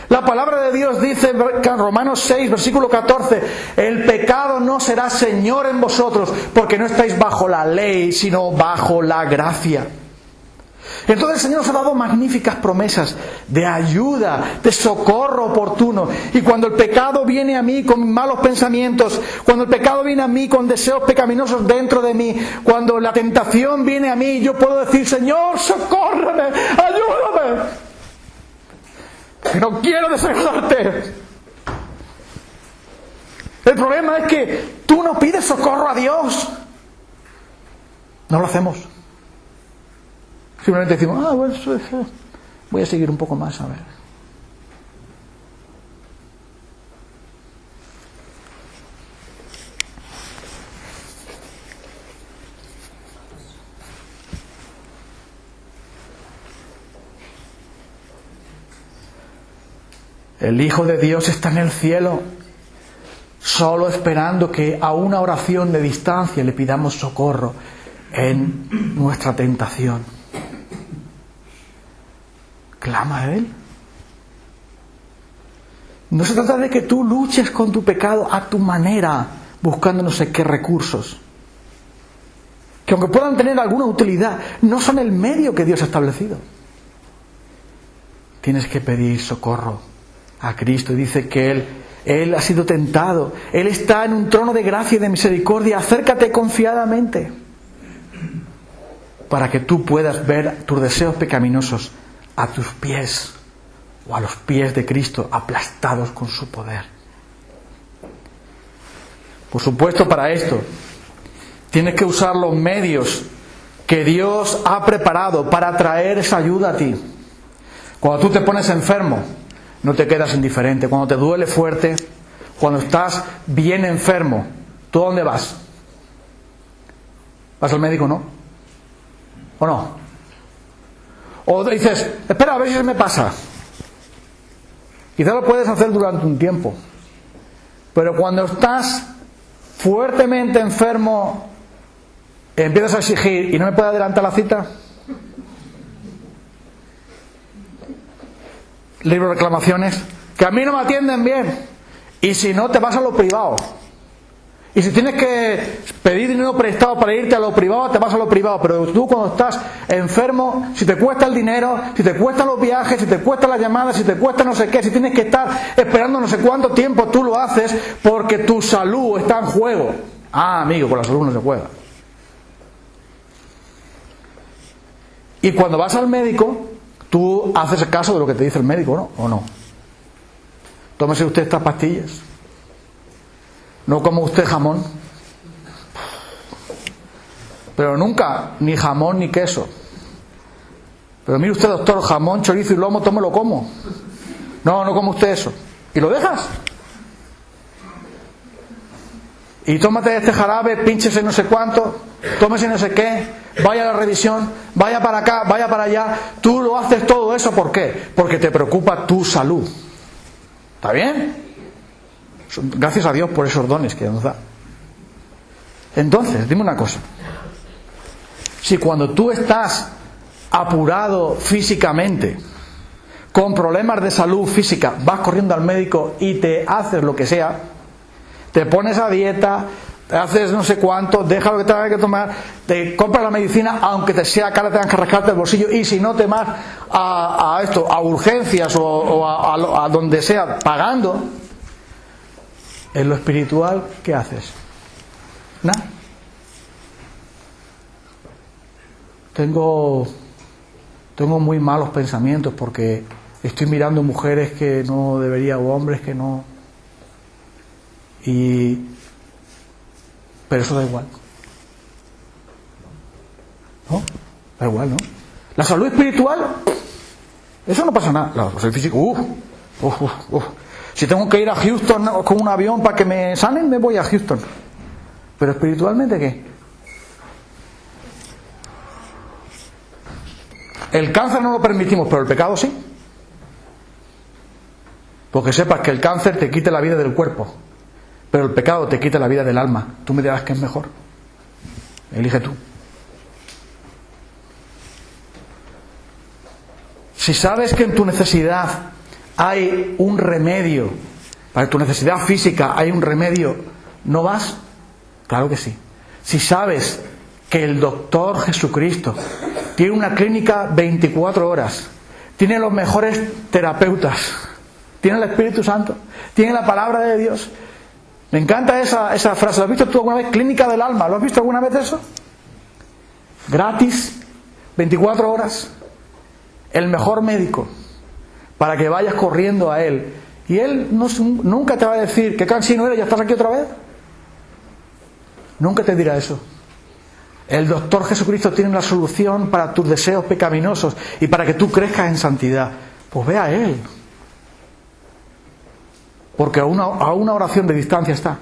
La palabra de Dios dice en Romanos 6, versículo 14: el pecado no será señor en vosotros, porque no estáis bajo la ley, sino bajo la gracia. Entonces el Señor nos ha dado magníficas promesas de ayuda, de socorro oportuno. Y cuando el pecado viene a mí con malos pensamientos, cuando el pecado viene a mí con deseos pecaminosos dentro de mí, cuando la tentación viene a mí, yo puedo decir: Señor, socórreme, ayúdame. Que no quiero desagradarte. El problema es que tú no pides socorro a Dios. No lo hacemos. Simplemente decimos: bueno, voy a seguir un poco más, a ver. El Hijo de Dios está en el cielo, solo esperando que a una oración de distancia le pidamos socorro en nuestra tentación. Clama a Él. No se trata de que tú luches con tu pecado a tu manera, buscando no sé qué recursos, que aunque puedan tener alguna utilidad, no son el medio que Dios ha establecido. Tienes que pedir socorro a Cristo. Y dice que Él ha sido tentado, Él está en un trono de gracia y de misericordia. Acércate confiadamente para que tú puedas ver tus deseos pecaminosos a tus pies, o a los pies de Cristo, aplastados con su poder. Por supuesto, para esto tienes que usar los medios que Dios ha preparado para traer esa ayuda a ti. Cuando tú te pones enfermo, no te quedas indiferente. Cuando te duele fuerte, cuando estás bien enfermo, ¿tú a dónde vas? ¿Vas al médico, no? ¿O no? O dices: espera a ver si se me pasa. Quizá lo puedes hacer durante un tiempo, pero cuando estás fuertemente enfermo, empiezas a exigir: ¿y no me puede adelantar la cita? Libro de reclamaciones: que a mí no me atienden bien. Y si no, te vas a lo privado. Y si tienes que pedir dinero prestado para irte a lo privado, te vas a lo privado. Pero tú, cuando estás enfermo, si te cuesta el dinero, si te cuestan los viajes, si te cuestan las llamadas, si te cuesta no sé qué, si tienes que estar esperando no sé cuánto tiempo, tú lo haces porque tu salud está en juego. Amigo, con la salud no se juega. Y cuando vas al médico, tú haces caso de lo que te dice el médico, ¿no? ¿O no? Tómese usted estas pastillas. No coma usted jamón. Pero nunca, ni jamón ni queso. Pero mire usted, doctor, jamón, chorizo y lomo, lo como. No, no come usted eso. Y lo dejas. Y tómate este jarabe, pínchese no sé cuánto, tómese no sé qué, vaya a la revisión, vaya para acá, vaya para allá. Tú lo haces todo eso, ¿por qué? Porque te preocupa tu salud. ¿Está bien? Gracias a Dios por esos dones que nos da. Entonces, dime una cosa. Si cuando tú estás apurado físicamente, con problemas de salud física, vas corriendo al médico y te haces lo que sea, te pones a dieta, te haces no sé cuánto, dejas lo que tengas que tomar, te compras la medicina, aunque te sea cara, tengas que rascarte el bolsillo, y si no te vas a urgencias o a donde sea pagando, en lo espiritual, ¿qué haces? Nada. Tengo muy malos pensamientos porque estoy mirando mujeres que no debería, o hombres que no. Pero eso da igual. ¿No? Da igual, ¿no? La salud espiritual, eso no pasa nada. La salud física, Si tengo que ir a Houston con un avión para que me sanen, me voy a Houston. Pero espiritualmente, ¿qué? El cáncer no lo permitimos, pero el pecado sí. Porque sepas que el cáncer te quita la vida del cuerpo, pero el pecado te quita la vida del alma. Tú me dirás que es mejor. Elige tú. Si sabes que en tu necesidad hay un remedio, para tu necesidad física hay un remedio, ¿no vas? Claro que sí. Si sabes que el doctor Jesucristo tiene una clínica 24 horas, tiene los mejores terapeutas, tiene el Espíritu Santo, tiene la palabra de Dios. Me encanta esa frase. ¿Lo has visto tú alguna vez? Clínica del alma. ¿Lo has visto alguna vez eso? Gratis, 24 horas. El mejor médico, para que vayas corriendo a Él. Y Él nunca te va a decir, qué cansino eres, ya estás aquí otra vez. Nunca te dirá eso. El doctor Jesucristo tiene la solución para tus deseos pecaminosos y para que tú crezcas en santidad. Pues ve a Él. Porque a una oración de distancia está.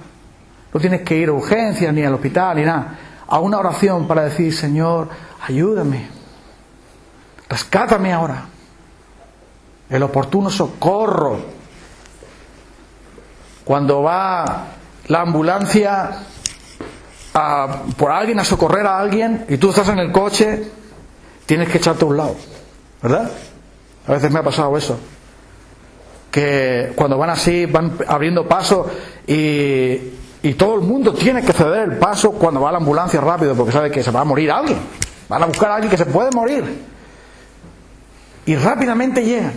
No tienes que ir a urgencias, ni al hospital, ni nada. A una oración para decir, Señor, ayúdame. Rescátame ahora. El oportuno socorro. Cuando va la ambulancia por alguien a socorrer a alguien y tú estás en el coche, tienes que echarte a un lado, ¿verdad? A veces me ha pasado eso, que cuando van así, van abriendo paso y todo el mundo tiene que ceder el paso cuando va la ambulancia rápido, porque sabe que se va a morir alguien, van a buscar a alguien que se puede morir, y rápidamente llegan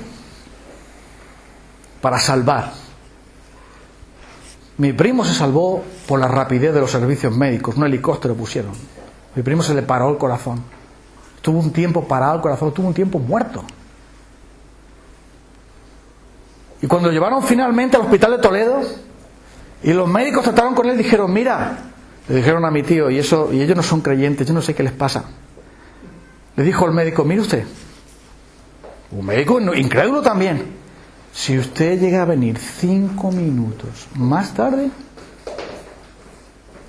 para salvar. Mi primo se salvó por la rapidez de los servicios médicos. Un helicóptero pusieron. Mi primo se le paró el corazón. Estuvo un tiempo parado el corazón, estuvo un tiempo muerto. Y cuando lo llevaron finalmente al hospital de Toledo y los médicos trataron con él, dijeron, mira, le dijeron a mi tío, y ellos no son creyentes, yo no sé qué les pasa. Le dijo el médico, mire usted, un médico incrédulo también, si usted llega a venir 5 minutos más tarde,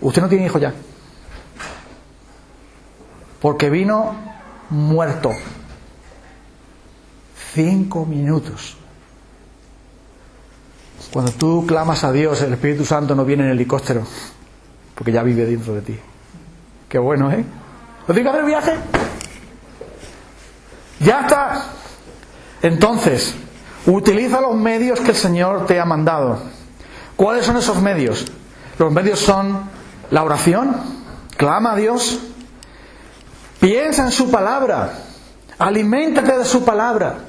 usted no tiene hijo ya. Porque vino muerto. 5 minutos. Cuando tú clamas a Dios, el Espíritu Santo no viene en helicóptero, porque ya vive dentro de ti. Qué bueno, ¿eh? ¿No tienes que hacer el viaje? Ya está. Entonces, utiliza los medios que el Señor te ha mandado. ¿Cuáles son esos medios? Los medios son la oración, clama a Dios, piensa en su palabra, aliméntate de su palabra.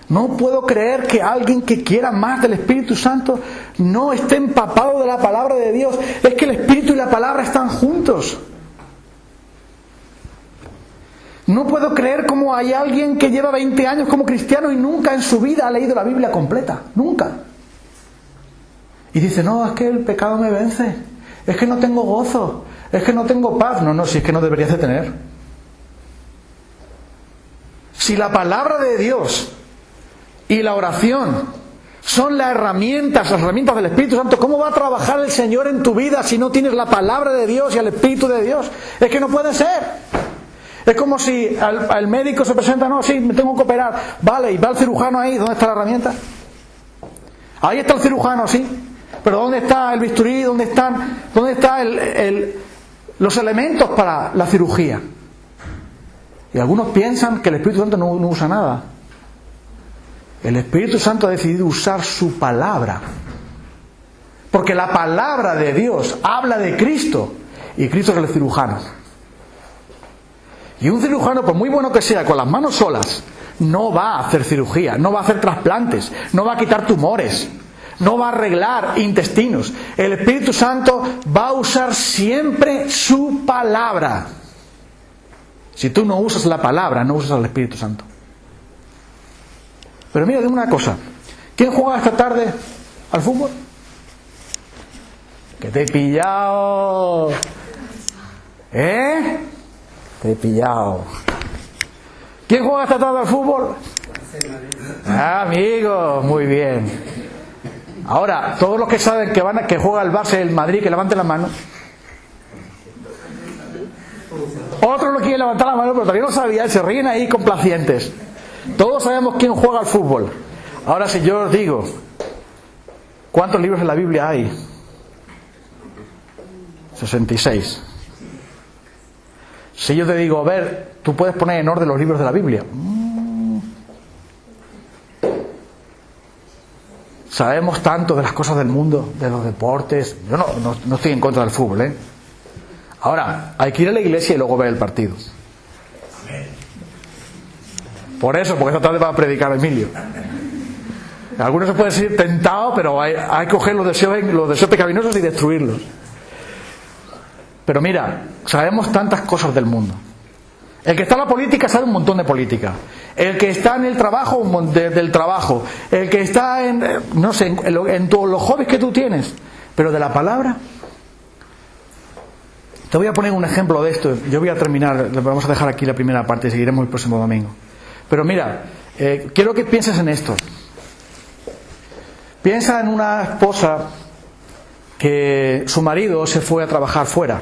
No puedo creer que alguien que quiera más del Espíritu Santo no esté empapado de la palabra de Dios. Es que el Espíritu y la palabra están juntos. No puedo creer cómo hay alguien que lleva 20 años como cristiano y nunca en su vida ha leído la Biblia completa. Nunca. Y dice, no, es que el pecado me vence. Es que no tengo gozo. Es que no tengo paz. No, si es que no deberías de tener. Si la palabra de Dios y la oración son las herramientas del Espíritu Santo, ¿cómo va a trabajar el Señor en tu vida si no tienes la palabra de Dios y el Espíritu de Dios? Es que no puede ser. Es como si al médico se presenta, no, sí, me tengo que operar. Vale, y va el cirujano ahí, ¿dónde está la herramienta? Ahí está el cirujano, sí. Pero ¿dónde está el bisturí? ¿Dónde están los elementos para la cirugía? Y algunos piensan que el Espíritu Santo no usa nada. El Espíritu Santo ha decidido usar su palabra. Porque la palabra de Dios habla de Cristo. Y Cristo es el cirujano. Y un cirujano, por muy bueno que sea, con las manos solas, no va a hacer cirugía, no va a hacer trasplantes, no va a quitar tumores, no va a arreglar intestinos. El Espíritu Santo va a usar siempre su palabra. Si tú no usas la palabra, no usas al Espíritu Santo. Pero mira, dime una cosa. ¿Quién juega esta tarde al fútbol? ¡Que te he pillado! ¿Eh? Te he pillado. ¿Quién juega esta tarde al fútbol? Ah, amigo, muy bien. Ahora, todos los que saben que juega el Barça y el Madrid, que levanten la mano. Otros no quieren levantar la mano, pero todavía no sabían, se ríen ahí complacientes. Todos sabemos quién juega al fútbol. Ahora, si yo os digo, ¿cuántos libros en la Biblia hay? 66. Si yo te digo, a ver, tú puedes poner en orden los libros de la Biblia. Sabemos tanto de las cosas del mundo, de los deportes. Yo no estoy en contra del fútbol, ¿eh? Ahora, hay que ir a la iglesia y luego ver el partido. Por eso, porque esta tarde va a predicar Emilio. Algunos se pueden sentir tentados, pero hay que coger los deseos pecaminosos y destruirlos. Pero mira, sabemos tantas cosas del mundo. El que está en la política sabe un montón de política. El que está en el trabajo, del trabajo. El que está en todos los hobbies que tú tienes. Pero de la palabra. Te voy a poner un ejemplo de esto. Yo voy a terminar, vamos a dejar aquí la primera parte y seguiremos el próximo domingo. Pero mira, quiero que pienses en esto. Piensa en una esposa que su marido se fue a trabajar fuera,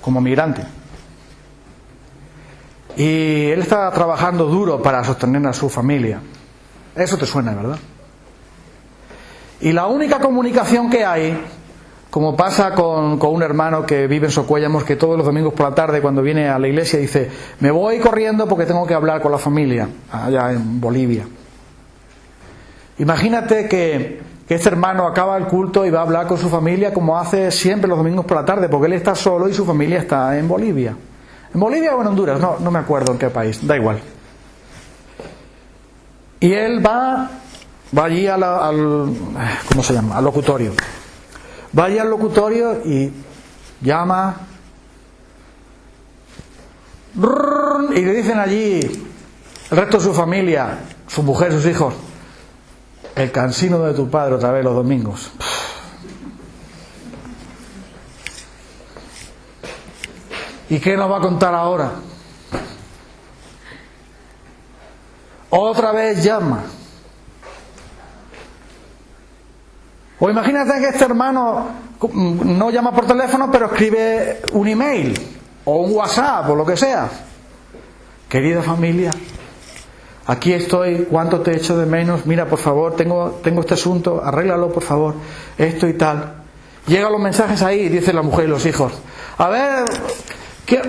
como migrante. Y él está trabajando duro para sostener a su familia. Eso te suena, ¿verdad? Y la única comunicación que hay, como pasa con un hermano que vive en Socuéllamos, que todos los domingos por la tarde cuando viene a la iglesia dice: me voy corriendo porque tengo que hablar con la familia, allá en Bolivia. Imagínate que este hermano acaba el culto y va a hablar con su familia como hace siempre los domingos por la tarde, porque él está solo y su familia está en Bolivia. ¿En Bolivia o en Honduras? No me acuerdo en qué país, da igual. Y él va allí ¿cómo se llama? Al locutorio. Va allí al locutorio y llama y le dicen allí el resto de su familia, su mujer, sus hijos: el cansino de tu padre otra vez los domingos. ¿Y qué nos va a contar ahora? Otra vez llama. O imagínate que este hermano no llama por teléfono, pero escribe un email o un WhatsApp o lo que sea. Querida familia, aquí estoy, cuánto te echo de menos, mira, por favor, tengo este asunto, arréglalo, por favor, esto y tal. Llegan los mensajes ahí, dice la mujer y los hijos: a ver, qué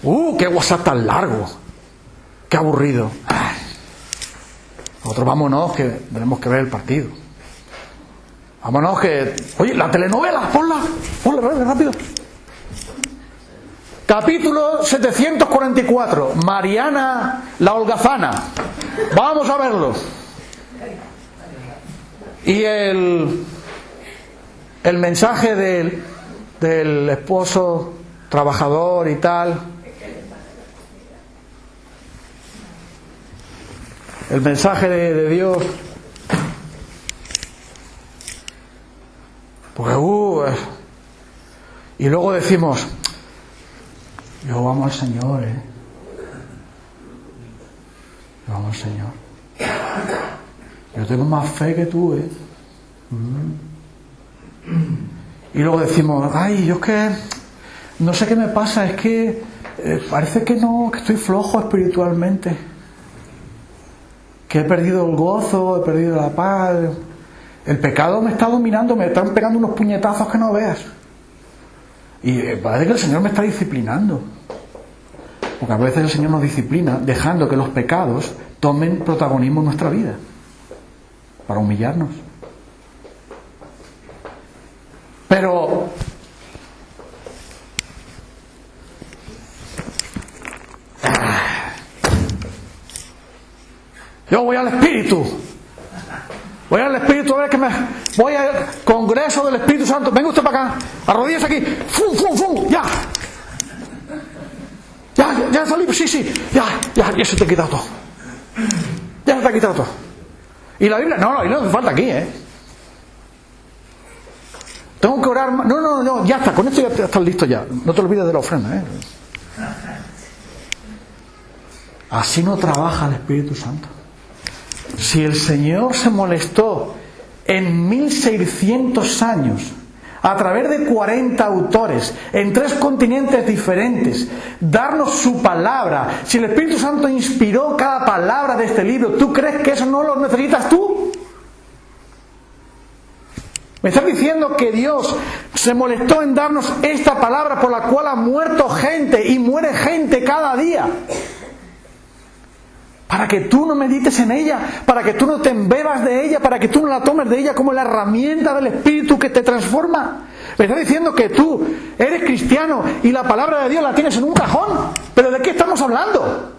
WhatsApp tan largo, qué aburrido. Nosotros vámonos, que tenemos que ver el partido. Vámonos que... Oye, la telenovela, ponla rápido. Capítulo 744, Mariana la holgazana. Vamos a verlo. Y el mensaje del esposo trabajador y tal. El mensaje de Dios. Pues, y luego decimos: yo amo al Señor, yo amo al Señor. Yo tengo más fe que tú, Y luego decimos: ay, yo es que no sé qué me pasa, es que parece que que estoy flojo espiritualmente, que he perdido el gozo, he perdido la paz. El pecado me está dominando, me están pegando unos puñetazos que no veas. Y parece que el Señor me está disciplinando. Porque a veces el Señor nos disciplina dejando que los pecados tomen protagonismo en nuestra vida, para humillarnos. Pero yo voy al Espíritu. Voy al Espíritu a ver voy al Congreso del Espíritu Santo. Venga usted para acá, arrodíllese aquí. ¡Fum, fum, fum! ¡Ya! Ya salí, sí. Ya se te ha quitado todo. Ya se te ha quitado todo. Y la Biblia, no hace falta aquí, Tengo que orar más. No, ya está, con esto ya estás listo ya. No te olvides de la ofrenda, Así no trabaja el Espíritu Santo. Si el Señor se molestó en 1600 años, a través de 40 autores, en 3 continentes diferentes, darnos su palabra, si el Espíritu Santo inspiró cada palabra de este libro, ¿tú crees que eso no lo necesitas tú? ¿Me estás diciendo que Dios se molestó en darnos esta palabra por la cual ha muerto gente y muere gente cada día? Para que tú no medites en ella, para que tú no te embebas de ella, para que tú no la tomes de ella como la herramienta del Espíritu que te transforma. Me está diciendo que tú eres cristiano y la palabra de Dios la tienes en un cajón. ¿Pero de qué estamos hablando?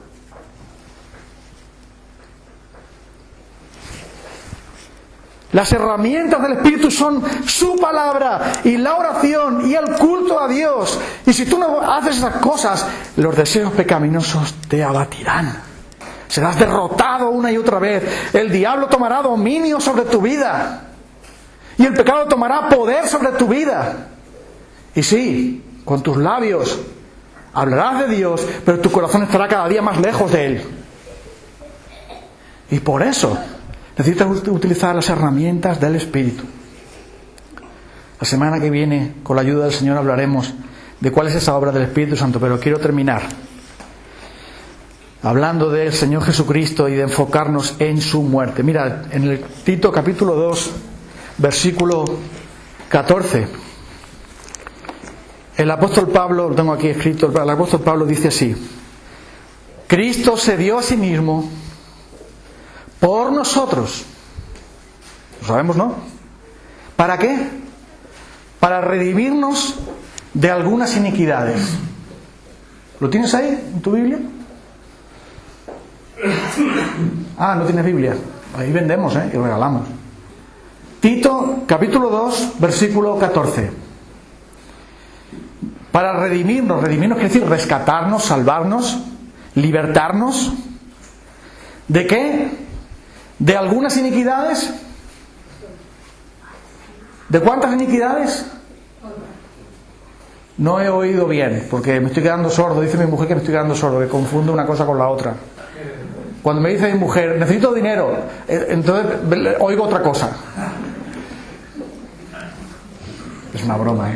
Las herramientas del Espíritu son su palabra y la oración y el culto a Dios. Y si tú no haces esas cosas, los deseos pecaminosos te abatirán. Serás derrotado una y otra vez. El diablo tomará dominio sobre tu vida. Y el pecado tomará poder sobre tu vida. Y sí, con tus labios hablarás de Dios, pero tu corazón estará cada día más lejos de Él. Y por eso necesitas utilizar las herramientas del Espíritu. La semana que viene, con la ayuda del Señor, hablaremos de cuál es esa obra del Espíritu Santo, pero quiero terminar hablando del Señor Jesucristo y de enfocarnos en su muerte. Mira, en el Tito capítulo 2, versículo 14, el apóstol Pablo, lo tengo aquí escrito, el apóstol Pablo dice así: Cristo se dio a sí mismo por nosotros. Lo sabemos, ¿no? ¿Para qué? Para redimirnos de algunas iniquidades. ¿Lo tienes ahí en tu Biblia? Ah, no tienes Biblia. Ahí vendemos, y regalamos. Tito, capítulo 2, versículo 14. Para redimirnos quiere decir rescatarnos, salvarnos, libertarnos. ¿De qué? ¿De algunas iniquidades? ¿De cuántas iniquidades? No he oído bien, porque me estoy quedando sordo. Dice mi mujer que me estoy quedando sordo, que confundo una cosa con la otra. Cuando me dice mi mujer, necesito dinero, entonces oigo otra cosa. Es una broma,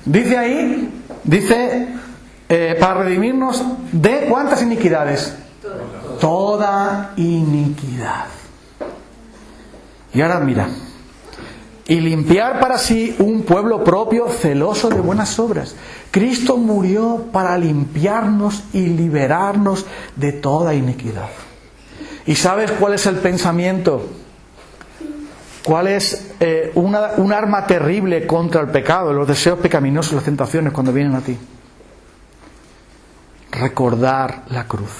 Dice ahí, para redimirnos de ¿cuántas iniquidades? Toda iniquidad. Y ahora mira: y limpiar para sí un pueblo propio celoso de buenas obras. Cristo murió para limpiarnos y liberarnos de toda iniquidad. ¿Y sabes cuál es el pensamiento? ¿Cuál es un arma terrible contra el pecado, los deseos pecaminosos, las tentaciones cuando vienen a ti? Recordar la cruz.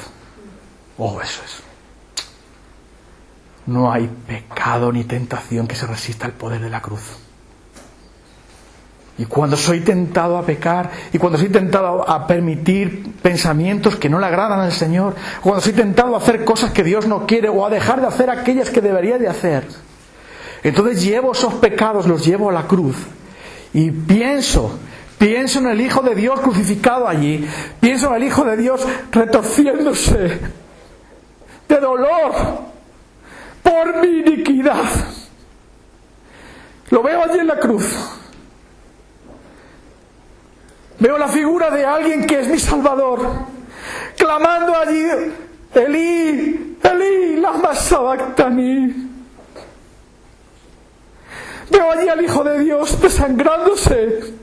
Oh, eso es. No hay pecado ni tentación que se resista al poder de la cruz. Y cuando soy tentado a pecar, y cuando soy tentado a permitir pensamientos que no le agradan al Señor, cuando soy tentado a hacer cosas que Dios no quiere, o a dejar de hacer aquellas que debería de hacer, entonces llevo esos pecados, los llevo a la cruz, y pienso en el Hijo de Dios crucificado allí, pienso en el Hijo de Dios retorciéndose de dolor por mi iniquidad. Lo veo allí en la cruz. Veo la figura de alguien que es mi Salvador, clamando allí: Elí, Elí, lama sabactani. Veo allí al Hijo de Dios desangrándose,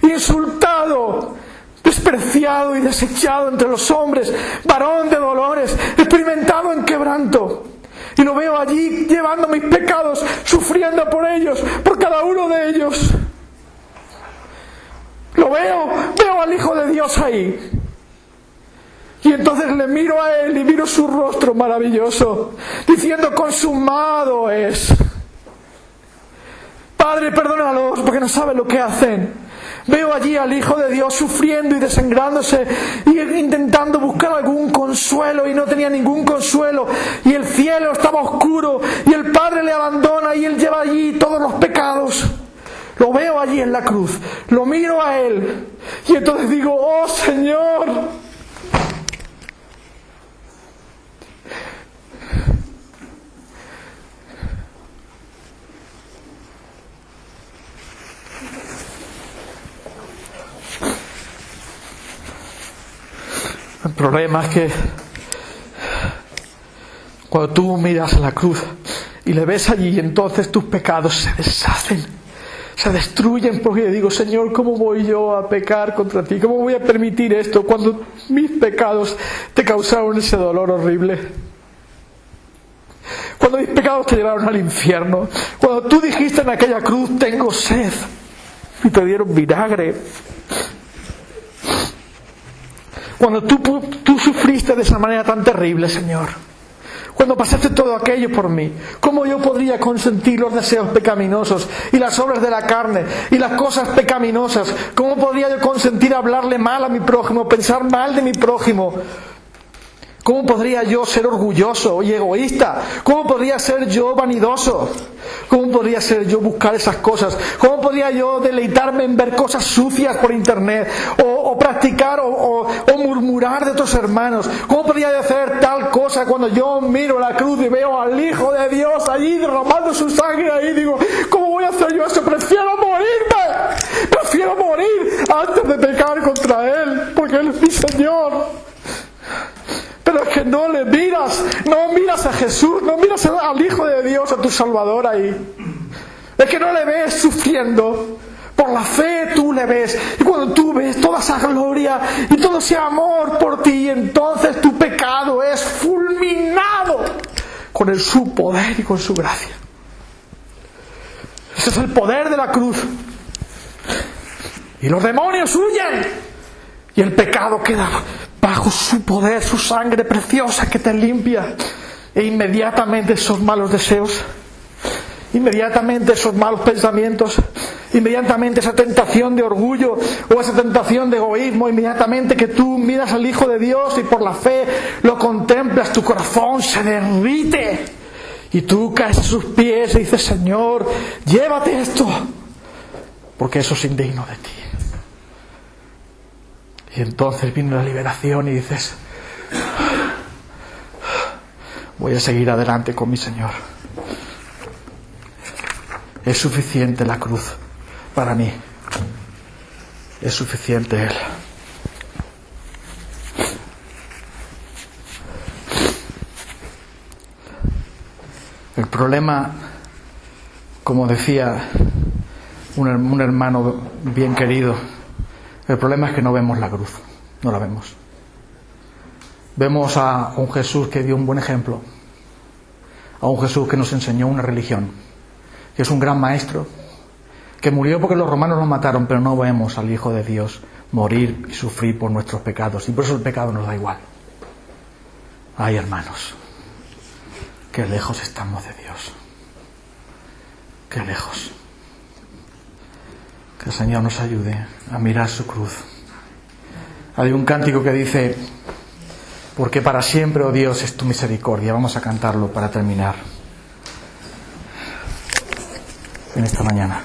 insultado, despreciado y desechado entre los hombres, varón de dolores, experimentado en quebranto. Y lo veo allí llevando mis pecados, sufriendo por ellos, por cada uno de ellos. Lo veo al Hijo de Dios ahí. Y entonces le miro a Él y miro su rostro maravilloso, diciendo: consumado es. Padre, perdónalos porque no saben lo que hacen. Veo allí al Hijo de Dios sufriendo y desangrándose y intentando buscar algún consuelo, y no tenía ningún consuelo, y el cielo estaba oscuro y el Padre le abandona y Él lleva allí todos los pecados. Lo veo allí en la cruz, lo miro a Él y entonces digo: oh Señor, el problema es que cuando tú miras a la cruz y le ves allí, entonces tus pecados se deshacen, se destruyen, porque yo digo: Señor, ¿cómo voy yo a pecar contra ti? ¿Cómo voy a permitir esto cuando mis pecados te causaron ese dolor horrible? Cuando mis pecados te llevaron al infierno, cuando tú dijiste en aquella cruz: tengo sed, y te dieron vinagre. Cuando tú sufriste de esa manera tan terrible, Señor. Cuando pasaste todo aquello por mí, ¿cómo yo podría consentir los deseos pecaminosos y las obras de la carne y las cosas pecaminosas? ¿Cómo podría yo consentir hablarle mal a mi prójimo, pensar mal de mi prójimo? ¿Cómo podría yo ser orgulloso y egoísta? ¿Cómo podría ser yo vanidoso? ¿Cómo podría ser yo buscar esas cosas? ¿Cómo podría yo deleitarme en ver cosas sucias por internet? O practicar o murmurar de otros hermanos. ¿Cómo podría yo hacer tal cosa cuando yo miro la cruz y veo al Hijo de Dios allí derramando su sangre ahí? Digo, ¿cómo voy a hacer yo eso? Prefiero morirme. Prefiero morir antes de pecar contra Él, porque Él es mi Señor. Pero es que no le miras, no miras a Jesús, no miras al Hijo de Dios, a tu Salvador ahí. Es que no le ves sufriendo. Por la fe tú le ves. Y cuando tú ves toda esa gloria y todo ese amor por ti, entonces tu pecado es fulminado con su poder y con su gracia. Ese es el poder de la cruz. Y los demonios huyen. Y el pecado queda bajo su poder, su sangre preciosa que te limpia. E inmediatamente esos malos deseos, inmediatamente esos malos pensamientos, inmediatamente esa tentación de orgullo o esa tentación de egoísmo, inmediatamente que tú miras al Hijo de Dios y por la fe lo contemplas, tu corazón se derrite y tú caes a sus pies y dices: Señor, llévate esto, porque eso es indigno de ti. Y entonces viene la liberación y dices: voy a seguir adelante con mi Señor. Es suficiente la cruz para mí. Es suficiente Él. El problema, como decía un hermano bien querido, el problema es que no vemos la cruz, no la vemos. Vemos a un Jesús que dio un buen ejemplo, a un Jesús que nos enseñó una religión, que es un gran maestro, que murió porque los romanos lo mataron, pero no vemos al Hijo de Dios morir y sufrir por nuestros pecados, y por eso el pecado nos da igual. Ay, hermanos, qué lejos estamos de Dios, qué lejos. Que el Señor nos ayude a mirar su cruz. Hay un cántico que dice: porque para siempre, oh Dios, es tu misericordia. Vamos a cantarlo para terminar en esta mañana.